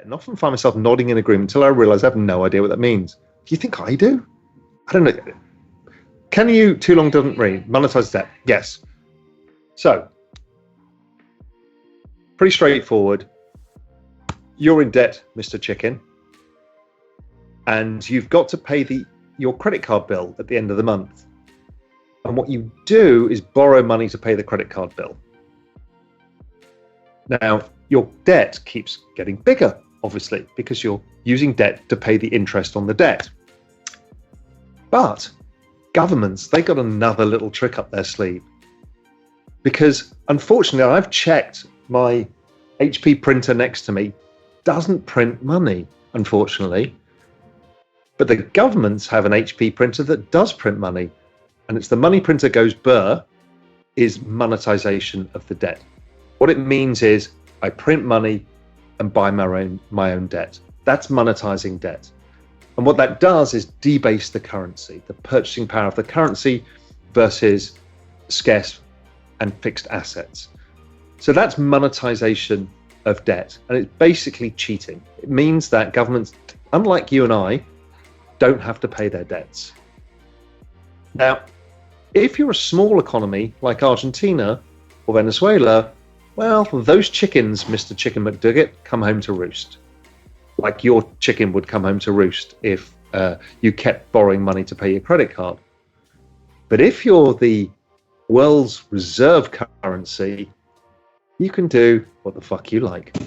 and often find myself nodding in agreement until I realize I have no idea what that means. Do you think I do? I don't know. Can you, too long doesn't read, monetize debt? Yes. So, pretty straightforward. You're in debt, Mr. Chicken, and you've got to pay your credit card bill at the end of the month. And what you do is borrow money to pay the credit card bill. Now, your debt keeps getting bigger, obviously, because you're using debt to pay the interest on the debt. But governments, they got another little trick up their sleeve. Because unfortunately, I've checked, my HP printer next to me doesn't print money, unfortunately. But the governments have an HP printer that does print money. And it's the money printer goes burr is monetization of the debt. What it means is I print money and buy my own debt. That's monetizing debt. And what that does is debase the currency, the purchasing power of the currency versus scarce and fixed assets. So that's monetization of debt. And it's basically cheating. It means that governments, unlike you and I, don't have to pay their debts. Now, if you're a small economy like Argentina or Venezuela, well, those chickens, Mr. Chicken McDugget, come home to roost. Like your chicken would come home to roost if you kept borrowing money to pay your credit card. But if you're the world's reserve currency, you can do what the fuck you like.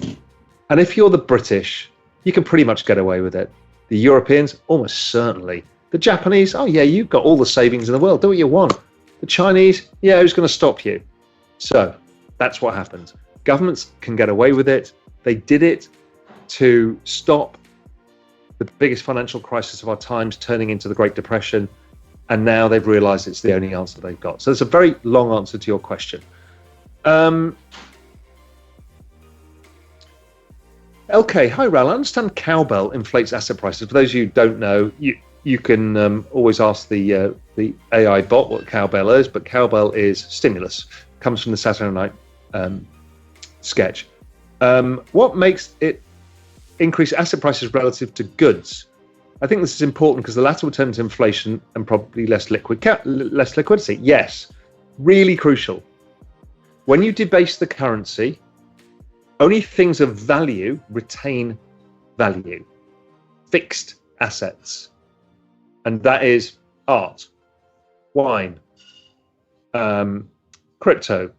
And if you're the British, you can pretty much get away with it. The Europeans, almost certainly. The Japanese, oh yeah, you've got all the savings in the world, do what you want. The Chinese, yeah, who's going to stop you? So that's what happens. Governments can get away with it. They did it to stop the biggest financial crisis of our times turning into the Great Depression. And now they've realized it's the only answer they've got. So it's a very long answer to your question. Okay, hi Raoul. I understand cowbell inflates asset prices. For those of you who don't know, you can always ask the AI bot what cowbell is, but cowbell is stimulus. Comes from the Saturday Night sketch. What makes it increase asset prices relative to goods? I think this is important because the latter will turn into inflation and probably less liquidity. Yes, really crucial. When you debase the currency, only things of value retain value. Fixed assets. And that is art, wine, crypto,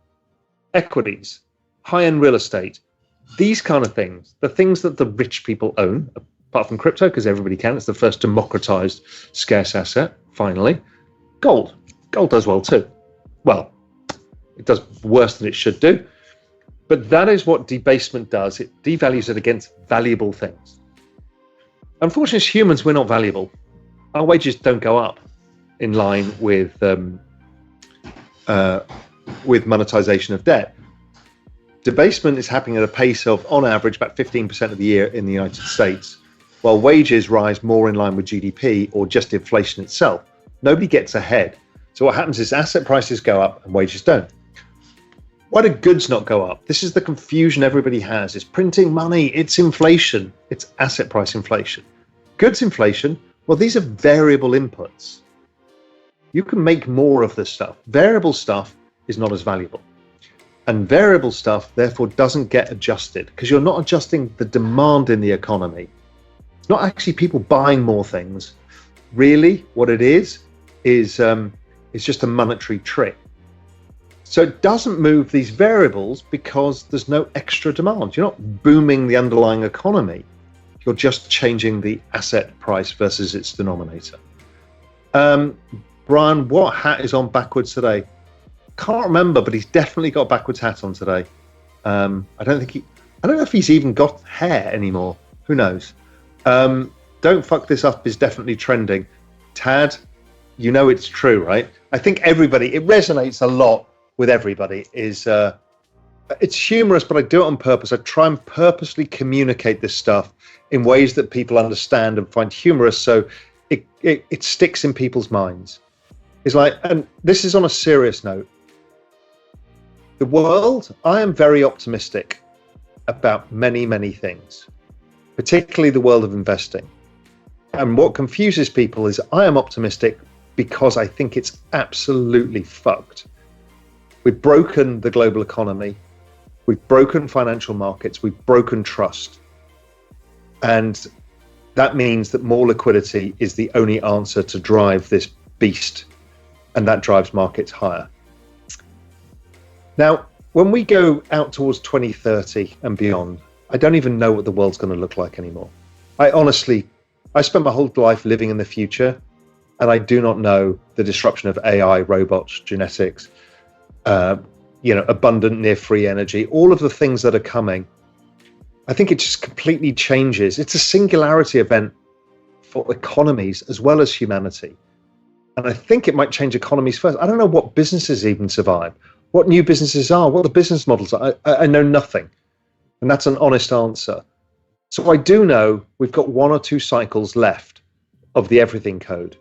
equities, high-end real estate, these kind of things, the things that the rich people own, apart from crypto, because everybody can. It's the first democratized scarce asset, finally. Gold. Gold does well too. Well, it does worse than it should do. But that is what debasement does. It devalues it against valuable things. Unfortunately, as humans, we're not valuable. Our wages don't go up in line with monetization of debt. Debasement is happening at a pace of, on average, about 15% of the year in the United States, while wages rise more in line with GDP or just inflation itself. Nobody gets ahead. So what happens is asset prices go up and wages don't. Why do goods not go up? This is the confusion everybody has. It's printing money, it's inflation, it's asset price inflation. Goods inflation, well, these are variable inputs. You can make more of this stuff. Variable stuff is not as valuable. And variable stuff, therefore, doesn't get adjusted because you're not adjusting the demand in the economy. It's not actually people buying more things. Really, what it is just a monetary trick. So it doesn't move these variables because there's no extra demand. You're not booming the underlying economy. You're just changing the asset price versus its denominator. Brian, what hat is on backwards today? Can't remember, but he's definitely got a backwards hat on today. I don't know if he's even got hair anymore. Who knows? Don't fuck this up is definitely trending. Tad, you know it's true, right? I think everybody, it resonates a lot with everybody. It's humorous, but I do it on purpose. I try and purposely communicate this stuff in ways that people understand and find humorous, so it sticks in people's minds. It's like, and this is on a serious note. The world, I am very optimistic about many, many things. particularly the world of investing. And what confuses people is I am optimistic because I think it's absolutely fucked. We've broken the global economy. We've broken financial markets. We've broken trust. And that means that more liquidity is the only answer to drive this beast. And that drives markets higher. Now, when we go out towards 2030 and beyond, I don't even know what the world's going to look like anymore. I spent my whole life living in the future, and I do not know the disruption of AI, robots, genetics, abundant near free energy, all of the things that are coming. I think it just completely changes. It's a singularity event for economies as well as humanity. And I think it might change economies first. I don't know what businesses even survive, what new businesses are, what the business models are. I know nothing. And that's an honest answer. So I do know we've got 1 or 2 cycles left of the everything code,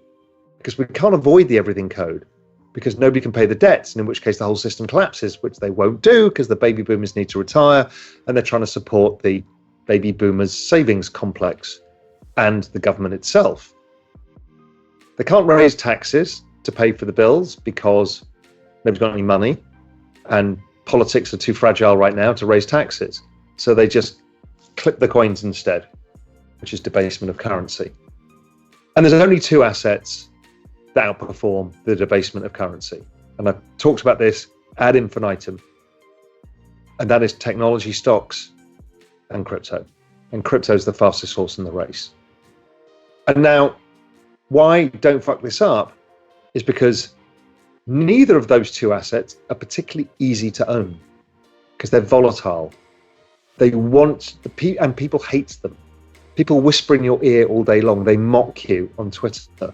because we can't avoid the everything code because nobody can pay the debts, and in which case the whole system collapses, which they won't do because the baby boomers need to retire and they're trying to support the baby boomers savings complex and the government itself. They can't raise taxes to pay for the bills because nobody's got any money, and politics are too fragile right now to raise taxes. So they just clip the coins instead, which is debasement of currency. And there's only 2 assets that outperform the debasement of currency. And I've talked about this ad infinitum. And that is technology stocks and crypto. And crypto is the fastest horse in the race. And now, why don't fuck this up is because neither of those 2 assets are particularly easy to own because they're volatile. They want and people hate them. People whisper in your ear all day long. They mock you on Twitter.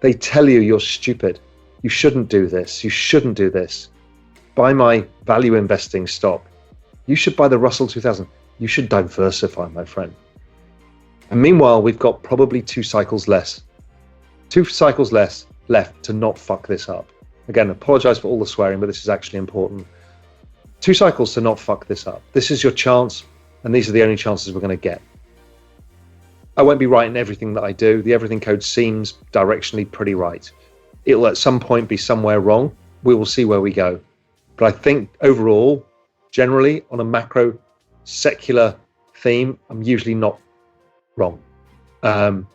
They tell you you're stupid. You shouldn't do this. You shouldn't do this. Buy my value investing stock. You should buy the Russell 2000. You should diversify, my friend. And meanwhile, we've got probably 2 cycles less. 2 cycles less left to not fuck this up. Again, apologize for all the swearing, but this is actually important. 2 cycles to not fuck this up. This is your chance, and these are the only chances we're going to get. I won't be right in everything that I do. The everything code seems directionally pretty right. It'll at some point be somewhere wrong. We will see where we go. But I think overall, generally, on a macro secular theme, I'm usually not wrong. The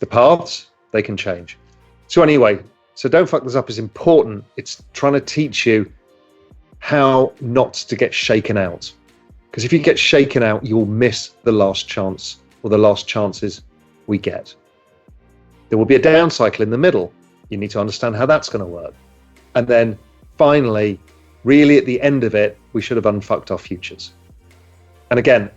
paths, they can change. So anyway, so don't fuck this up is important. It's trying to teach you how not to get shaken out. Because if you get shaken out, you'll miss the last chance or the last chances we get. There will be a down cycle in the middle. You need to understand how that's going to work. And then finally, really at the end of it, we should have unfucked our futures. And again,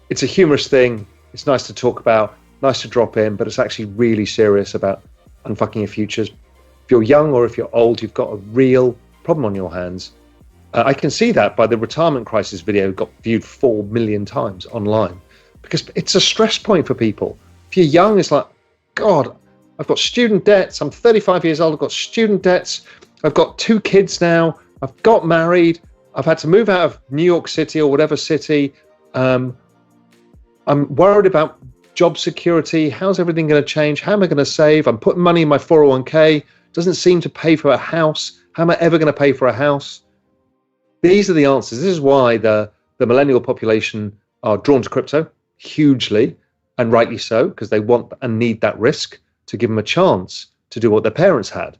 it's a humorous thing. It's nice to talk about, nice to drop in, but it's actually really serious about unfucking your futures. If you're young or if you're old, you've got a real problem on your hands. I can see that by the retirement crisis video got viewed 4 million times online because it's a stress point for people. If you're young, it's like, God, I've got student debts. I'm 35 years old. I've got student debts. I've got 2 kids now. I've got married. I've had to move out of New York City or whatever city. I'm worried about job security. How's everything going to change? How am I going to save? I'm putting money in my 401k. Doesn't seem to pay for a house. How am I ever going to pay for a house? These are the answers. This is why the millennial population are drawn to crypto hugely, and rightly so, because they want and need that risk to give them a chance to do what their parents had.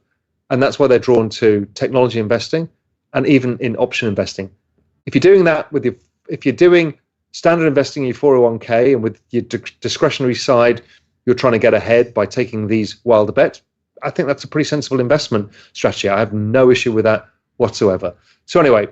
And that's why they're drawn to technology investing and even in option investing. If you're doing that if you're doing standard investing in your 401k and with your discretionary side, you're trying to get ahead by taking these wilder bets, I think that's a pretty sensible investment strategy. I have no issue with that whatsoever. So anyway,